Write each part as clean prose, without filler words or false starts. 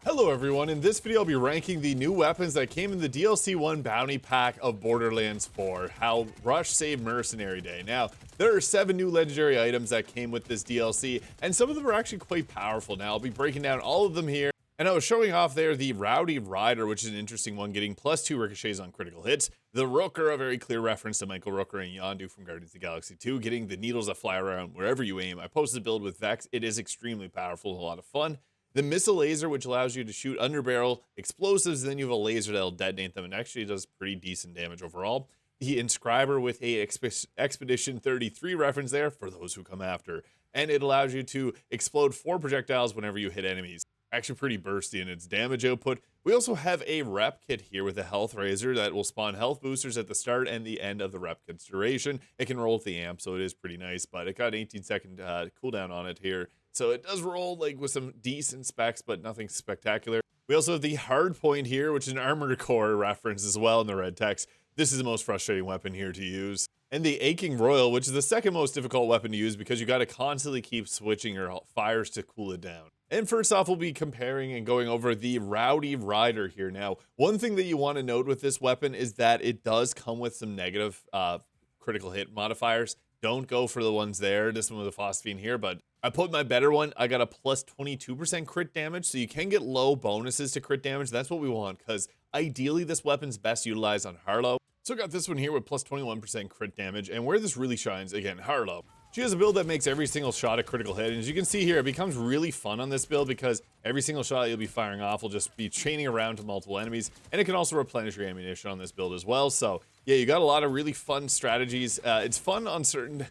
Hello everyone, in this video I'll be ranking the new weapons that came in the DLC 1 bounty pack of Borderlands 4, how Rush saved Mercenary Day. Now, there are 7 new legendary items that came with this DLC, and some of them are actually quite powerful. Now, I'll be breaking down all of them here, and I was showing off there the Rowdy Rider, which is an interesting one, getting +2 ricochets on critical hits. The Rooker, a very clear reference to Michael Rooker and Yondu from Guardians of the Galaxy 2, getting the needles that fly around wherever you aim. I posted a build with Vex. It is extremely powerful, a lot of fun. The Missilaser, which allows you to shoot under barrel explosives, and then you have a laser that'll detonate them, and actually does pretty decent damage overall. The Inscriber with a Expedition 33 reference there for those who come after, and it allows you to explode 4 projectiles whenever you hit enemies. Actually pretty bursty in its damage output. We also have a Repkit here with a Healthraiser that will spawn health boosters at the start and the end of the Repkit's duration. It can roll with the amp, so it is pretty nice, but it got an 18-second cooldown on it here. So it does roll like with some decent specs, but nothing spectacular. We also have the Hardpoint here, which is an Armored Core reference as well in the red text. This is the most frustrating weapon here to use. And the Aching Roil, which is the second most difficult weapon to use because you got to constantly keep switching your fires to cool it down. And first off, we'll be comparing and going over the Rowdy Rider here. Now, one thing that you want to note with this weapon is that it does come with some negative critical hit modifiers. Don't go for the ones there. This one with a phosphine here, but I put my better one. I got a +22% crit damage, so you can get low bonuses to crit damage. That's what we want, because ideally this weapon's best utilized on Harlow. So I got this one here with +21% crit damage, and where this really shines, again, Harlow. She has a build that makes every single shot a critical hit, and as you can see here, it becomes really fun on this build because every single shot you'll be firing off will just be chaining around to multiple enemies, and it can also replenish your ammunition on this build as well. So yeah, you got a lot of really fun strategies. It's fun on certain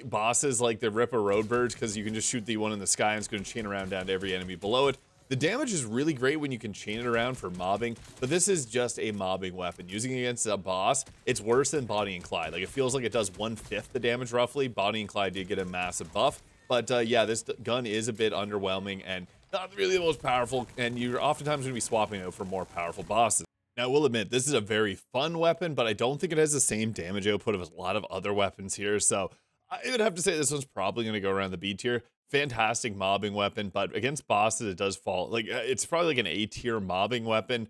bosses like the Ripper Roadbirds because you can just shoot the one in the sky and it's going to chain around down to every enemy below it. The damage is really great when you can chain it around for mobbing, but this is just a mobbing weapon. Using it against a boss, it's worse than Bonnie and Clyde. Like, it feels like it does 1/5 the damage roughly. Bonnie and Clyde did get a massive buff, but yeah, this gun is a bit underwhelming and not really the most powerful, and you're oftentimes going to be swapping it out for more powerful bosses. Now, I will admit, this is a very fun weapon, but I don't think it has the same damage output of a lot of other weapons here, so I would have to say this one's probably going to go around the B tier. Fantastic mobbing weapon, but against bosses, it does fall. Like, it's probably like an A tier mobbing weapon,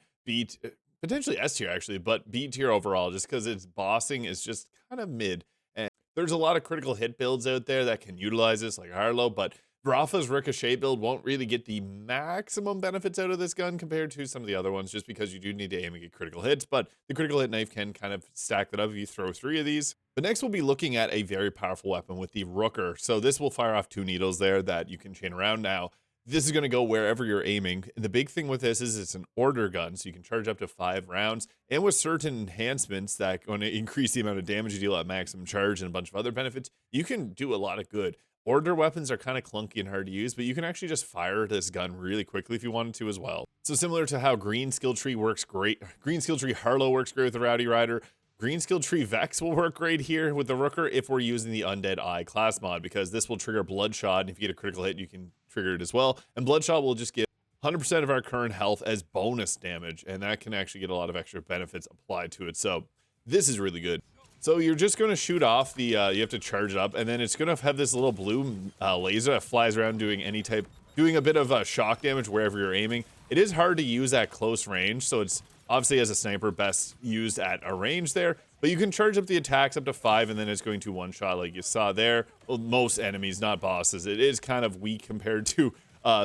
potentially S tier actually, but B tier overall, just because its bossing is just kind of mid. And there's a lot of critical hit builds out there that can utilize this, like Harlow, but Rafa's Ricochet build won't really get the maximum benefits out of this gun compared to some of the other ones, just because you do need to aim and get critical hits, but the critical hit knife can kind of stack that up if you throw 3 of these. But next we'll be looking at a very powerful weapon with the Rooker. So this will fire off 2 needles there that you can chain around. Now, this is going to go wherever you're aiming. And the big thing with this is it's an order gun, so you can charge up to 5 rounds. And with certain enhancements that are going to increase the amount of damage you deal at maximum charge and a bunch of other benefits, you can do a lot of good. Order weapons are kind of clunky and hard to use, but you can actually just fire this gun really quickly if you wanted to as well. So similar to how Green Skill Tree works great, Green Skill Tree Harlow works great with the Rowdy Rider, Green Skill Tree Vex will work great here with the Rooker if we're using the Undead Eye class mod, because this will trigger Bloodshot, and if you get a critical hit, you can trigger it as well. And Bloodshot will just give 100% of our current health as bonus damage, and that can actually get a lot of extra benefits applied to it. So this is really good. So you're just going to shoot off the, you have to charge it up, and then it's going to have this little blue laser that flies around doing a bit of shock damage wherever you're aiming. It is hard to use at close range, so it's obviously as a sniper best used at a range there, but you can charge up the attacks up to 5, and then it's going to one-shot like you saw there. Well, most enemies, not bosses. It is kind of weak compared to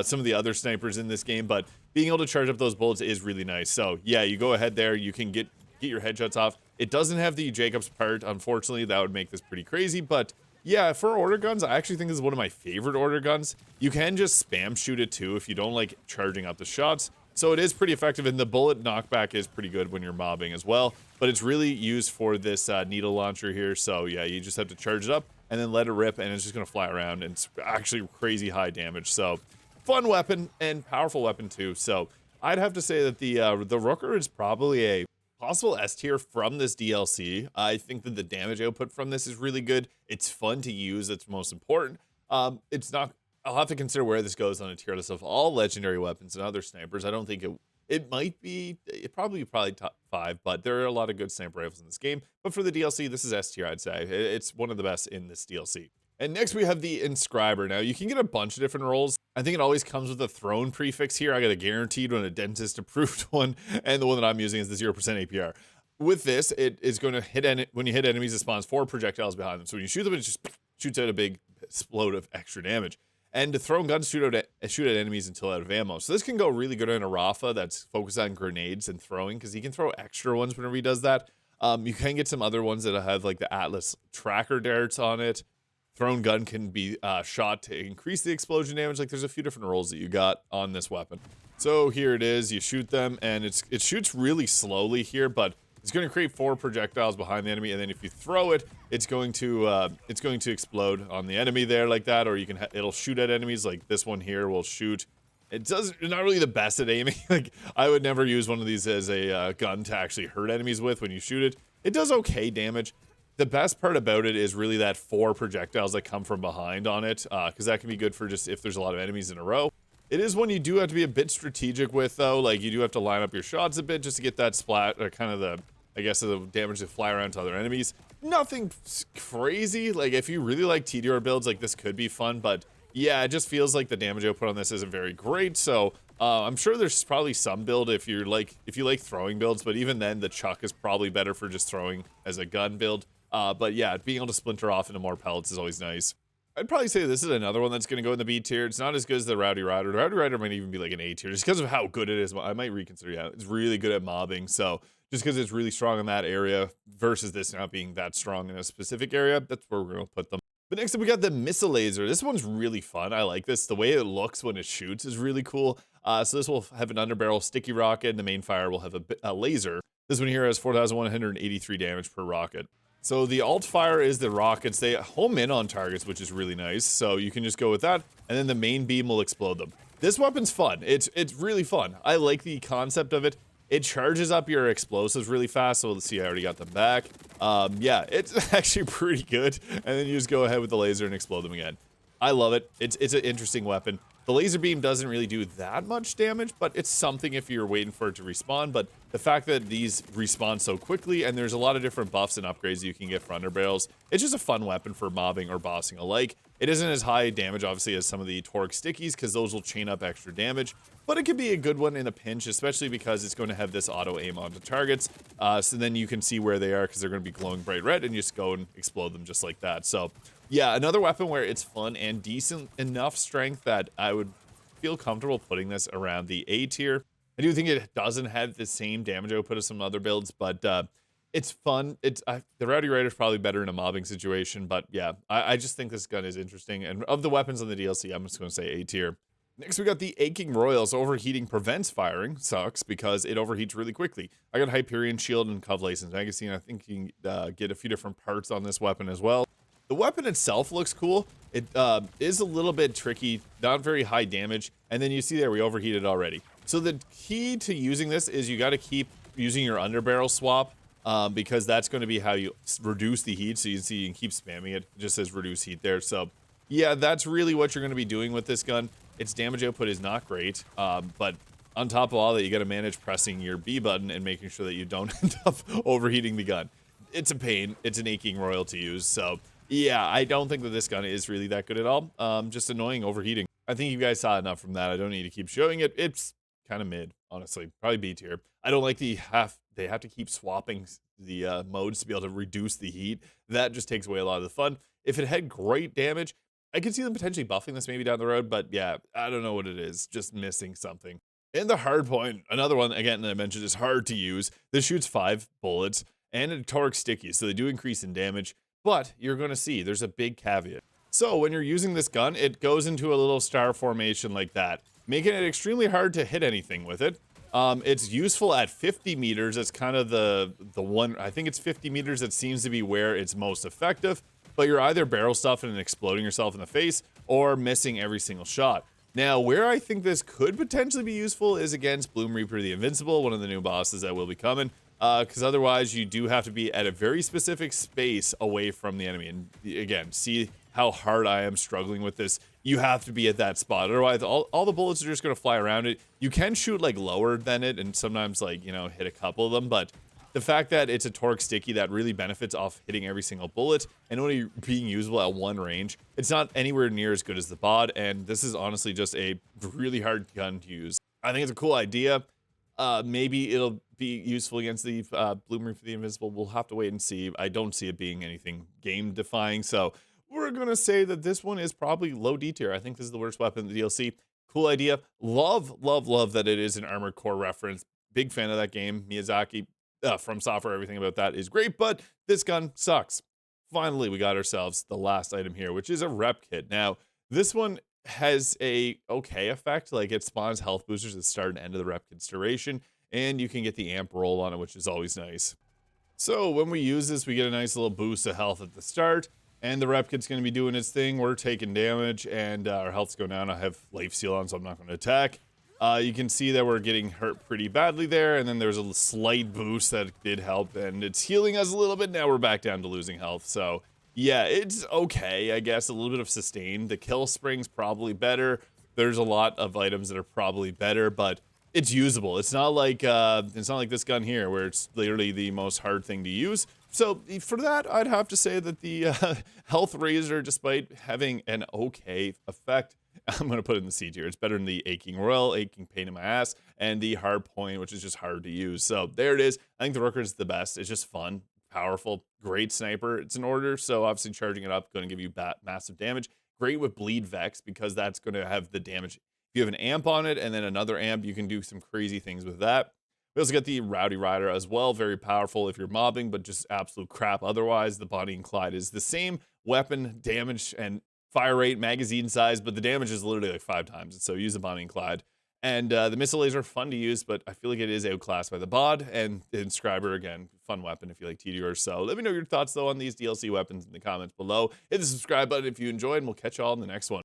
some of the other snipers in this game, but being able to charge up those bullets is really nice. So yeah, you go ahead there, you can get your headshots off. It doesn't have the Jacobs part, unfortunately. That would make this pretty crazy, but yeah, for order guns, I actually think this is one of my favorite order guns. You can just spam shoot it too if you don't like charging up the shots. So it is pretty effective, and the bullet knockback is pretty good when you're mobbing as well, but it's really used for this needle launcher here. So yeah, you just have to charge it up and then let it rip, and it's just going to fly around, and it's actually crazy high damage. So fun weapon and powerful weapon too. So I'd have to say that the Rooker is probably a possible S tier from this DLC. I think that the damage output from this is really good. It's fun to use. That's most important. It's not. I'll have to consider where this goes on a tier list of all legendary weapons and other snipers. I don't think it might be. It probably top 5, but there are a lot of good sniper rifles in this game. But for the DLC, this is S tier. I'd say it's one of the best in this DLC. And next we have the Inscriber. Now you can get a bunch of different rolls. I think it always comes with a throne prefix here. I got a guaranteed one, a dentist approved one, and the one that I'm using is the 0% APR. With this, it is going to hit when you hit enemies, it spawns 4 projectiles behind them. So when you shoot them, it just shoots out a big explode of extra damage. And to throw guns shoot at enemies until out of ammo. So this can go really good on a Rafa that's focused on grenades and throwing, because he can throw extra ones whenever he does that. You can get some other ones that have like the Atlas tracker darts on it. Thrown gun can be shot to increase the explosion damage. Like there's a few different rolls that you got on this weapon. So here it is. You shoot them, and it shoots really slowly here, but it's going to create 4 projectiles behind the enemy, and then if you throw it, it's going to explode on the enemy there like that, or you can it'll shoot at enemies. Like this one here will shoot. It's not really the best at aiming. Like I would never use one of these as a gun to actually hurt enemies with when you shoot it. It does okay damage. The best part about it is really that 4 projectiles that come from behind on it, because that can be good for just if there's a lot of enemies in a row. It is one you do have to be a bit strategic with, though. Like you do have to line up your shots a bit just to get that splat, or kind of the damage to fly around to other enemies. Nothing crazy. Like if you really like TDR builds, like this could be fun, but yeah, it just feels like the damage output on this isn't very great. So I'm sure there's probably some build if you like throwing builds, but even then the chuck is probably better for just throwing as a gun build. But yeah, being able to splinter off into more pellets is always nice. I'd probably say this is another one that's going to go in the B tier. It's not as good as the Rowdy Rider. The Rowdy Rider might even be like an A tier just because of how good it is. I might reconsider. Yeah, it's really good at mobbing. So just because it's really strong in that area versus this not being that strong in a specific area, that's where we're going to put them. But next up, we got the Missilaser. This one's really fun. I like this. The way it looks when it shoots is really cool. So this will have an underbarrel sticky rocket, and the main fire will have a laser. This one here has 4,183 damage per rocket. So the alt fire is the rockets. They home in on targets, which is really nice. So you can just go with that, and then the main beam will explode them. This weapon's fun. It's really fun. I like the concept of it. It charges up your explosives really fast. So let's see, I already got them back. Yeah, it's actually pretty good. And then you just go ahead with the laser and explode them again. I love it. It's an interesting weapon. The laser beam doesn't really do that much damage, but it's something if you're waiting for it to respawn. But the fact that these respawn so quickly, and there's a lot of different buffs and upgrades you can get for underbarrels, it's just a fun weapon for mobbing or bossing alike. It isn't as high damage, obviously, as some of the torque stickies, because those will chain up extra damage. But it could be a good one in a pinch, especially because it's going to have this auto aim onto targets. So then you can see where they are because they're going to be glowing bright red, and you just go and explode them just like that. So yeah, another weapon where it's fun and decent enough strength that I would feel comfortable putting this around the A tier. I do think it doesn't have the same damage output as some other builds, but it's fun. The Rowdy Rider is probably better in a mobbing situation, but yeah, I just think this gun is interesting. And of the weapons on the DLC, I'm just going to say A tier. Next, we got the Aching Roil. So overheating prevents firing. Sucks because it overheats really quickly. I got Hyperion Shield and Cov License Magazine. I think you can get a few different parts on this weapon as well. The weapon itself looks cool. It is a little bit tricky, not very high damage. And then you see there, we overheated already. So the key to using this is you got to keep using your underbarrel swap because that's going to be how you reduce the heat. So you can see you can keep spamming it. It just says reduce heat there. So yeah, that's really what you're going to be doing with this gun. Its damage output is not great, but on top of all that, you got to manage pressing your B button and making sure that you don't end up overheating the gun. It's a pain. It's an Aching Roil to use. So yeah, I don't think that this gun is really that good at all. Just annoying overheating. I think you guys saw enough from that. I don't need to keep showing it. It's kind of mid, honestly. Probably B tier. I don't like they have to keep swapping the modes to be able to reduce the heat. That just takes away a lot of the fun. If it had great damage, I could see them potentially buffing this maybe down the road, but yeah, I don't know what it is. Just missing something. And the Hardpoint, another one, again, that I mentioned is hard to use. This shoots 5 bullets, and it torques sticky, so they do increase in damage, but you're going to see there's a big caveat. So when you're using this gun, it goes into a little star formation like that, making it extremely hard to hit anything with it. It's useful at 50 meters. It's kind of the one, I think it's 50 meters that seems to be where it's most effective. But you're either barrel stuffing and exploding yourself in the face or missing every single shot. Now, where I think this could potentially be useful is against Bloom Reaper the Invincible, one of the new bosses that will be coming. Because otherwise, you do have to be at a very specific space away from the enemy. And again, see how hard I am struggling with this. You have to be at that spot. Otherwise, all the bullets are just going to fly around it. You can shoot like lower than it and sometimes like, you know, hit a couple of them. But the fact that it's a torque sticky that really benefits off hitting every single bullet and only being usable at one range. It's not anywhere near as good as the bod, and this is honestly just a really hard gun to use. I think it's a cool idea. Maybe it'll be useful against the Bloomer for the Invisible. We'll have to wait and see. I don't see it being anything game-defying, so we're going to say that this one is probably low D tier. I think this is the worst weapon in the DLC. Cool idea. Love, love, love that it is an Armored Core reference. Big fan of that game. Miyazaki, from software, everything about that is great, but this gun sucks. Finally, we got ourselves the last item here, which is a Repkit. Now, this one has a okay effect. Like, it spawns health boosters at the start and end of the Repkit's duration, and you can get the amp roll on it, which is always nice. So when we use this, we get a nice little boost of health at the start, and the Repkit's going to be doing its thing. We're taking damage, and our health's going down. I have Life Seal on, so I'm not going to attack. You can see that we're getting hurt pretty badly there, and then there's a slight boost that did help, and it's healing us a little bit. Now we're back down to losing health, so yeah, it's okay, I guess. A little bit of sustain. The kill spring's probably better. There's a lot of items that are probably better, but it's usable. It's not like this gun here, where it's literally the most hard thing to use. So for that, I'd have to say that the Healthraiser, despite having an okay effect, I'm going to put it in the C tier. It's better than the Aching Roil, Aching Pain in my ass, and the Hardpoint, which is just hard to use. So there it is. I think the Rooker is the best. It's just fun, powerful, great sniper. It's an order, so obviously charging it up, going to give you massive damage. Great with Bleed Vex, because that's going to have the damage. If you have an amp on it and then another amp, you can do some crazy things with that. We also got the Rowdy Rider as well. Very powerful if you're mobbing, but just absolute crap otherwise. The Bonnie and Clyde is the same weapon, damage, and fire rate, magazine size, but the damage is literally like 5 times. So use the Bonnie and Clyde. And the Missilaser, fun to use, but I feel like it is outclassed by the bod. And the Inscriber, again, fun weapon if you like TDR. So let me know your thoughts, though, on these DLC weapons in the comments below. Hit the subscribe button if you enjoyed, and we'll catch you all in the next one.